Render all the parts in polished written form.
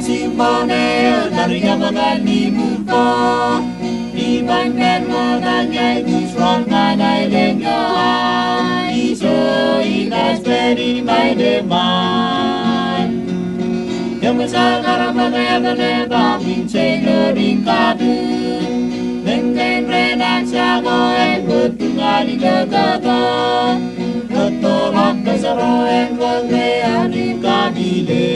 Simone dari Yamagani Muko Iban dan modanya itu suara dari lenyo Iso inas peri mai deman Yang besar karena yang menetap Pincay ngering kadu Nengkeng renak siago en Betungali kegata Ketolak kesero en Kegrean di kabile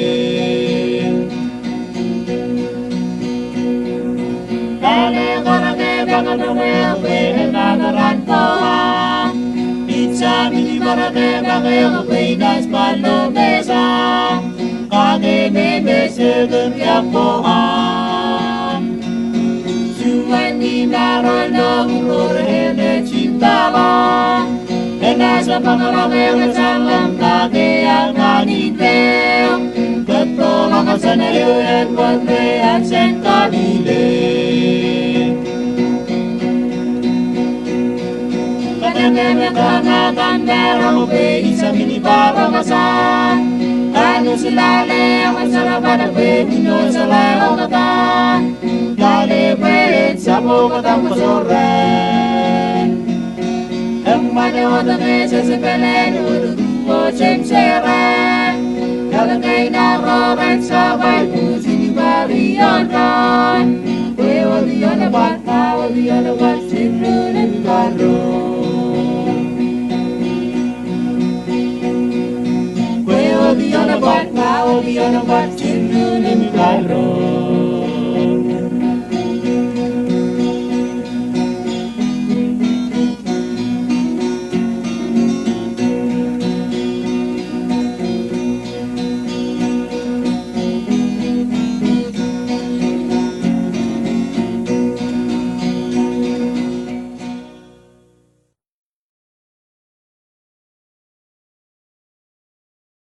Pizza mini barate bagay Pinas palomesa Kage bebe segem yapohan Suman di naroy na urur ene cintala Ena sa pangalamay salam kage ang nanitew Ketolak sa nayo en wante at sen kabile Kanatan merong pe isa mini para masan Ano sila le ang sarapan ng pe Pino sa lao kata Kale pe sa po katang pasoren Ang manewata ne sa sepelen Udugo cemseren Kalagay na roren sa bay Pusi di bariyan kan Kwe wali yana bat na wali yana bat Sinro na baro We'll be on a boat, now we'll be on a boat,